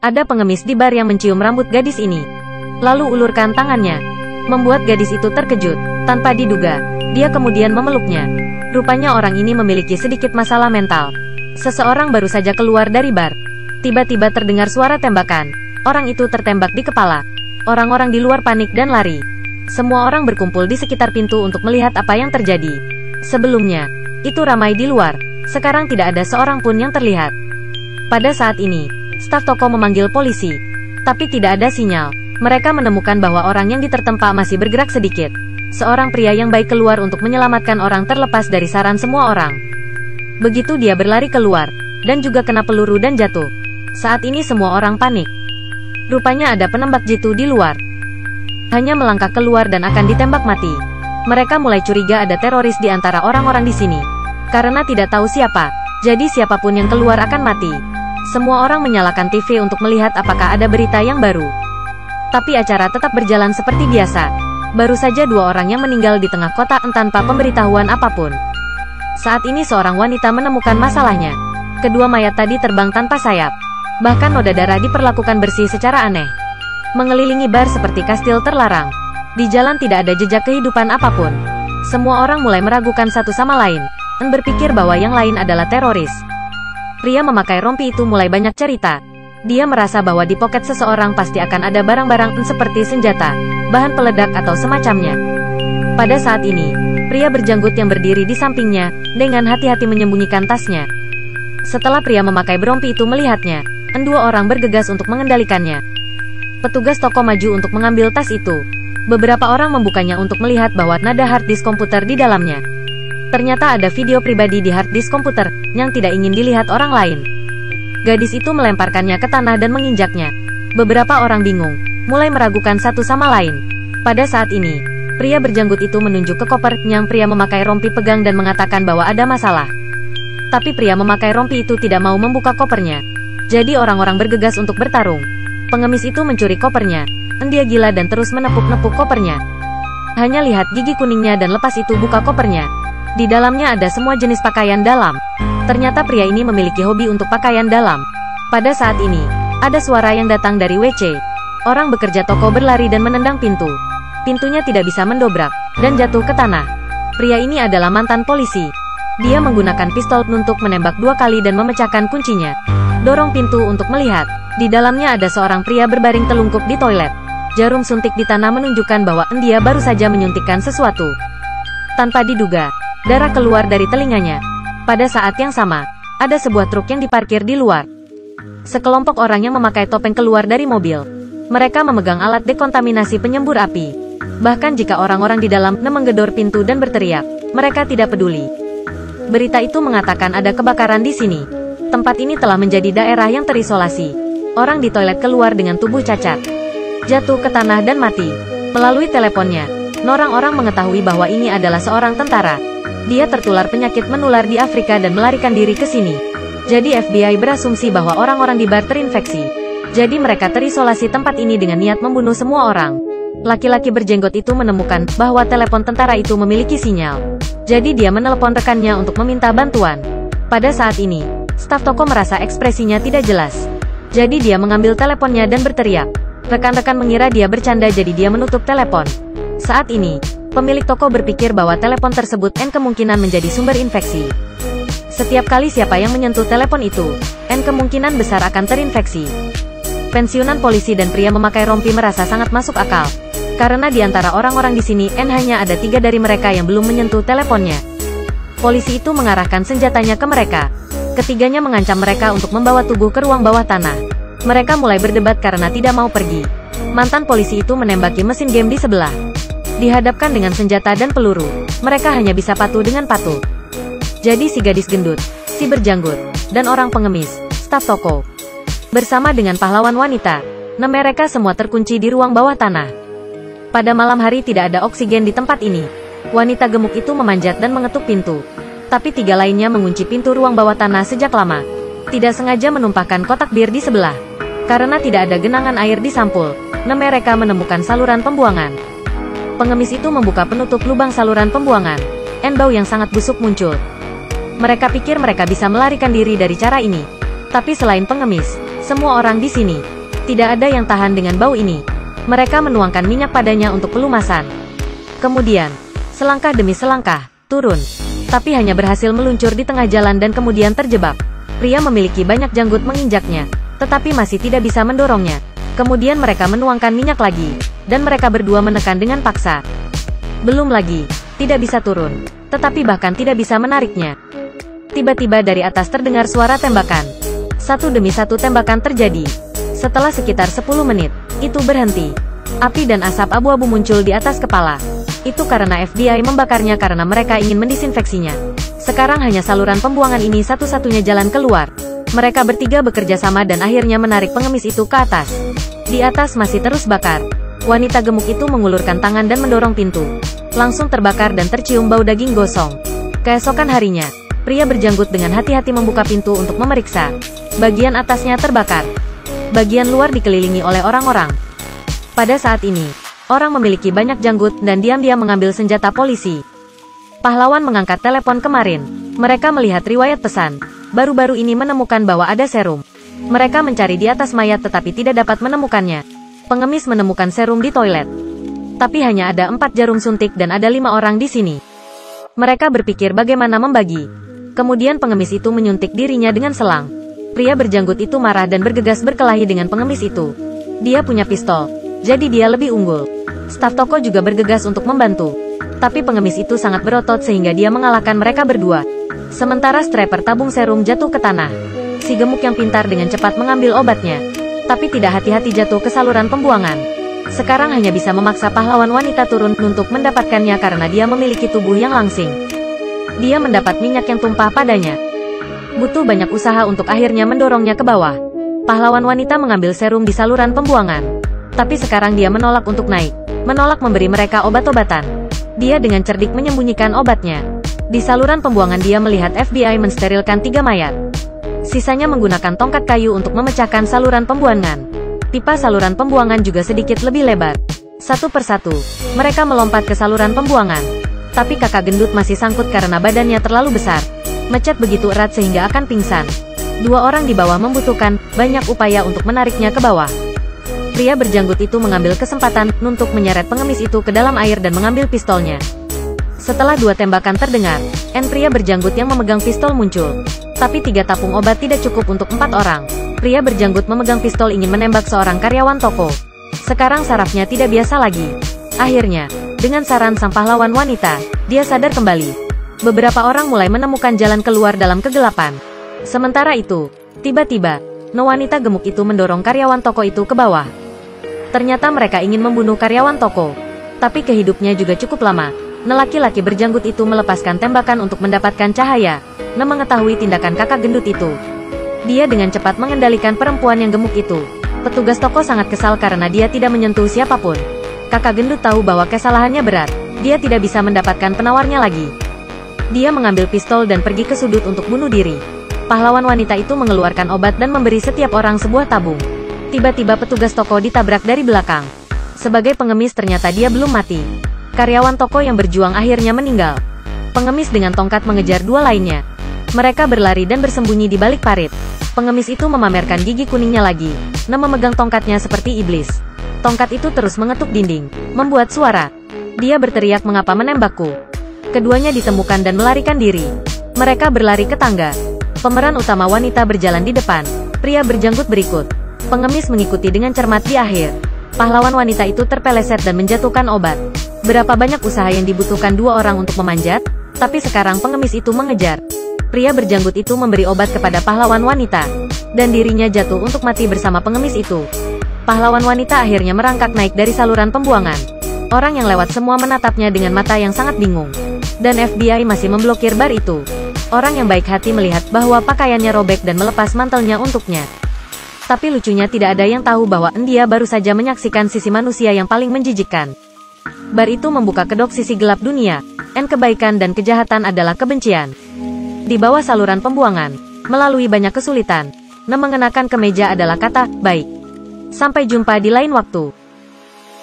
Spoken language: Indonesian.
Ada pengemis di bar yang mencium rambut gadis ini. Lalu ulurkan tangannya. Membuat gadis itu terkejut. Tanpa diduga, dia kemudian memeluknya. Rupanya orang ini memiliki sedikit masalah mental. Seseorang baru saja keluar dari bar. Tiba-tiba terdengar suara tembakan. Orang itu tertembak di kepala. Orang-orang di luar panik dan lari. Semua orang berkumpul di sekitar pintu untuk melihat apa yang terjadi. Sebelumnya, itu ramai di luar. Sekarang tidak ada seorang pun yang terlihat. Pada saat ini, staf toko memanggil polisi. Tapi tidak ada sinyal. Mereka menemukan bahwa orang yang ditertempa masih bergerak sedikit. Seorang pria yang baik keluar untuk menyelamatkan orang terlepas dari saran semua orang. Begitu dia berlari keluar, dan juga kena peluru dan jatuh. Saat ini semua orang panik. Rupanya ada penembak jitu di luar. Hanya melangkah keluar dan akan ditembak mati. Mereka mulai curiga ada teroris di antara orang-orang di sini. Karena tidak tahu siapa, jadi siapapun yang keluar akan mati. Semua orang menyalakan TV untuk melihat apakah ada berita yang baru. Tapi acara tetap berjalan seperti biasa. Baru saja 2 orang yang meninggal di tengah kota tanpa pemberitahuan apapun. Saat ini seorang wanita menemukan masalahnya. Kedua mayat tadi terbang tanpa sayap. Bahkan noda darah diperlakukan bersih secara aneh. Mengelilingi bar seperti kastil terlarang. Di jalan tidak ada jejak kehidupan apapun. Semua orang mulai meragukan satu sama lain, dan berpikir bahwa yang lain adalah teroris. Pria memakai rompi itu mulai banyak cerita. Dia merasa bahwa di poket seseorang pasti akan ada barang-barang seperti senjata, bahan peledak atau semacamnya. Pada saat ini, pria berjanggut yang berdiri di sampingnya, dengan hati-hati menyembunyikan tasnya. Setelah pria memakai rompi itu melihatnya, 2 orang bergegas untuk mengendalikannya. Petugas toko maju untuk mengambil tas itu. Beberapa orang membukanya untuk melihat bahwa nada hard disk komputer di dalamnya. Ternyata ada video pribadi di hard disk komputer, yang tidak ingin dilihat orang lain. Gadis itu melemparkannya ke tanah dan menginjaknya. Beberapa orang bingung, mulai meragukan satu sama lain. Pada saat ini, pria berjanggut itu menunjuk ke koper yang pria memakai rompi pegang dan mengatakan bahwa ada masalah. Tapi pria memakai rompi itu tidak mau membuka kopernya. Jadi orang-orang bergegas untuk bertarung. Pengemis itu mencuri kopernya. Dia gila dan terus menepuk-nepuk kopernya. Hanya lihat gigi kuningnya dan lepas itu buka kopernya. Di dalamnya ada semua jenis pakaian dalam. Ternyata pria ini memiliki hobi untuk pakaian dalam. Pada saat ini, ada suara yang datang dari WC. Orang bekerja toko berlari dan menendang pintu. Pintunya tidak bisa mendobrak, dan jatuh ke tanah. Pria ini adalah mantan polisi. Dia menggunakan pistol untuk menembak 2 kali dan memecahkan kuncinya. Dorong pintu untuk melihat. Di dalamnya ada seorang pria berbaring telungkup di toilet. Jarum suntik di tanah menunjukkan bahwa dia baru saja menyuntikkan sesuatu. Tanpa diduga, darah keluar dari telinganya. Pada saat yang sama, ada sebuah truk yang diparkir di luar. Sekelompok orang yang memakai topeng keluar dari mobil. Mereka memegang alat dekontaminasi penyembur api. Bahkan jika orang-orang di dalam menggedor pintu dan berteriak, mereka tidak peduli. Berita itu mengatakan ada kebakaran di sini. Tempat ini telah menjadi daerah yang terisolasi. Orang di toilet keluar dengan tubuh cacat, jatuh ke tanah dan mati. Melalui teleponnya, orang-orang mengetahui bahwa ini adalah seorang tentara. Dia tertular penyakit menular di Afrika dan melarikan diri ke sini. Jadi FBI berasumsi bahwa orang-orang di bar terinfeksi. Jadi mereka terisolasi tempat ini dengan niat membunuh semua orang. Laki-laki berjenggot itu menemukan bahwa telepon tentara itu memiliki sinyal. Jadi dia menelepon rekannya untuk meminta bantuan. Pada saat ini, staf toko merasa ekspresinya tidak jelas. Jadi dia mengambil teleponnya dan berteriak. Rekan-rekan mengira dia bercanda jadi dia menutup telepon. Saat ini, pemilik toko berpikir bahwa telepon tersebut kemungkinan menjadi sumber infeksi. Setiap kali siapa yang menyentuh telepon itu, kemungkinan besar akan terinfeksi. Pensiunan polisi dan pria memakai rompi merasa sangat masuk akal. Karena di antara orang-orang di sini hanya ada 3 dari mereka yang belum menyentuh teleponnya. Polisi itu mengarahkan senjatanya ke mereka. Ketiganya mengancam mereka untuk membawa tubuh ke ruang bawah tanah. Mereka mulai berdebat karena tidak mau pergi. Mantan polisi itu menembaki mesin game di sebelah. Dihadapkan dengan senjata dan peluru, mereka hanya bisa patuh dengan patuh. Jadi si gadis gendut, si berjanggut, dan orang pengemis, staf toko, bersama dengan pahlawan wanita, mereka semua terkunci di ruang bawah tanah. Pada malam hari tidak ada oksigen di tempat ini. Wanita gemuk itu memanjat dan mengetuk pintu. Tapi 3 lainnya mengunci pintu ruang bawah tanah sejak lama. Tidak sengaja menumpahkan kotak bir di sebelah. Karena tidak ada genangan air di sampul, mereka menemukan saluran pembuangan. Pengemis itu membuka penutup lubang saluran pembuangan. Bau yang sangat busuk muncul. Mereka pikir mereka bisa melarikan diri dari cara ini. Tapi selain pengemis, semua orang di sini Tidak ada yang tahan dengan bau ini. Mereka menuangkan minyak padanya untuk pelumasan. Kemudian, selangkah demi selangkah, turun. Tapi hanya berhasil meluncur di tengah jalan dan kemudian terjebak. Pria memiliki banyak janggut menginjaknya, tetapi masih tidak bisa mendorongnya. Kemudian mereka menuangkan minyak lagi, dan mereka berdua menekan dengan paksa. Belum lagi, tidak bisa turun, tetapi bahkan tidak bisa menariknya. Tiba-tiba dari atas terdengar suara tembakan. Satu demi satu tembakan terjadi. Setelah sekitar 10 menit, itu berhenti. Api dan asap abu-abu muncul di atas kepala. Itu karena FBI membakarnya karena mereka ingin mendisinfeksinya. Sekarang hanya saluran pembuangan ini satu-satunya jalan keluar. Mereka bertiga bekerja sama dan akhirnya menarik pengemis itu ke atas. Di atas masih terus bakar. Wanita gemuk itu mengulurkan tangan dan mendorong pintu. Langsung terbakar dan tercium bau daging gosong. Keesokan harinya, pria berjanggut dengan hati-hati membuka pintu untuk memeriksa. Bagian atasnya terbakar. Bagian luar dikelilingi oleh orang-orang. Pada saat ini, orang memiliki banyak janggut dan diam-diam mengambil senjata polisi. Pahlawan mengangkat telepon kemarin. Mereka melihat riwayat pesan. Baru-baru ini menemukan bahwa ada serum. Mereka mencari di atas mayat tetapi tidak dapat menemukannya. Pengemis menemukan serum di toilet. Tapi hanya ada 4 jarum suntik dan ada 5 orang di sini. Mereka berpikir bagaimana membagi. Kemudian pengemis itu menyuntik dirinya dengan selang. Pria berjanggut itu marah dan bergegas berkelahi dengan pengemis itu. Dia punya pistol, jadi dia lebih unggul. Staf toko juga bergegas untuk membantu. Tapi pengemis itu sangat berotot sehingga dia mengalahkan mereka berdua. Sementara strapper tabung serum jatuh ke tanah. Si gemuk yang pintar dengan cepat mengambil obatnya. Tapi tidak hati-hati jatuh ke saluran pembuangan. Sekarang hanya bisa memaksa pahlawan wanita turun untuk mendapatkannya karena dia memiliki tubuh yang langsing. Dia mendapat minyak yang tumpah padanya. Butuh banyak usaha untuk akhirnya mendorongnya ke bawah. Pahlawan wanita mengambil serum di saluran pembuangan. Tapi sekarang dia menolak untuk naik. Menolak memberi mereka obat-obatan. Dia dengan cerdik menyembunyikan obatnya. Di saluran pembuangan dia melihat FBI mensterilkan 3 mayat. Sisanya menggunakan tongkat kayu untuk memecahkan saluran pembuangan. Pipa saluran pembuangan juga sedikit lebih lebar. Satu persatu, mereka melompat ke saluran pembuangan. Tapi kakak gendut masih sangkut karena badannya terlalu besar. Mecat begitu erat sehingga akan pingsan. 2 orang di bawah membutuhkan banyak upaya untuk menariknya ke bawah. Pria berjanggut itu mengambil kesempatan untuk menyeret pengemis itu ke dalam air dan mengambil pistolnya. Setelah 2 tembakan terdengar, pria berjanggut yang memegang pistol muncul. Tapi 3 tapung obat tidak cukup untuk 4 orang. Pria berjanggut memegang pistol ingin menembak seorang karyawan toko. Sekarang sarafnya tidak biasa lagi. Akhirnya, dengan saran sang pahlawan wanita, dia sadar kembali. Beberapa orang mulai menemukan jalan keluar dalam kegelapan. Sementara itu, tiba-tiba, wanita gemuk itu mendorong karyawan toko itu ke bawah. Ternyata mereka ingin membunuh karyawan toko. Tapi kehidupnya juga cukup lama. Laki-laki berjanggut itu melepaskan tembakan untuk mendapatkan cahaya. Mengetahui tindakan kakak gendut itu. Dia dengan cepat mengendalikan perempuan yang gemuk itu. Petugas toko sangat kesal karena dia tidak menyentuh siapapun. Kakak gendut tahu bahwa kesalahannya berat. Dia tidak bisa mendapatkan penawarnya lagi. Dia mengambil pistol dan pergi ke sudut untuk bunuh diri. Pahlawan wanita itu mengeluarkan obat dan memberi setiap orang sebuah tabung. Tiba-tiba petugas toko ditabrak dari belakang. Sebagai pengemis ternyata dia belum mati. Karyawan toko yang berjuang akhirnya meninggal. Pengemis dengan tongkat mengejar 2 lainnya. Mereka berlari dan bersembunyi di balik parit. Pengemis itu memamerkan gigi kuningnya lagi. Memegang tongkatnya seperti iblis. Tongkat itu terus mengetuk dinding, membuat suara. Dia berteriak, "Mengapa menembakku?" Keduanya ditemukan dan melarikan diri. Mereka berlari ke tangga. Pemeran utama wanita berjalan di depan. Pria berjanggut berikut. Pengemis mengikuti dengan cermat di akhir. Pahlawan wanita itu terpeleset dan menjatuhkan obat. Berapa banyak usaha yang dibutuhkan 2 orang untuk memanjat? Tapi sekarang pengemis itu mengejar. Pria berjanggut itu memberi obat kepada pahlawan wanita. Dan dirinya jatuh untuk mati bersama pengemis itu. Pahlawan wanita akhirnya merangkak naik dari saluran pembuangan. Orang yang lewat semua menatapnya dengan mata yang sangat bingung. Dan FBI masih memblokir bar itu. Orang yang baik hati melihat bahwa pakaiannya robek dan melepas mantelnya untuknya. Tapi lucunya tidak ada yang tahu bahwa dia baru saja menyaksikan sisi manusia yang paling menjijikkan. Bar itu membuka kedok sisi gelap dunia. Kebaikan dan kejahatan adalah kebencian. Di bawah saluran pembuangan, melalui banyak kesulitan, mengenakan kemeja adalah kata baik. Sampai jumpa di lain waktu.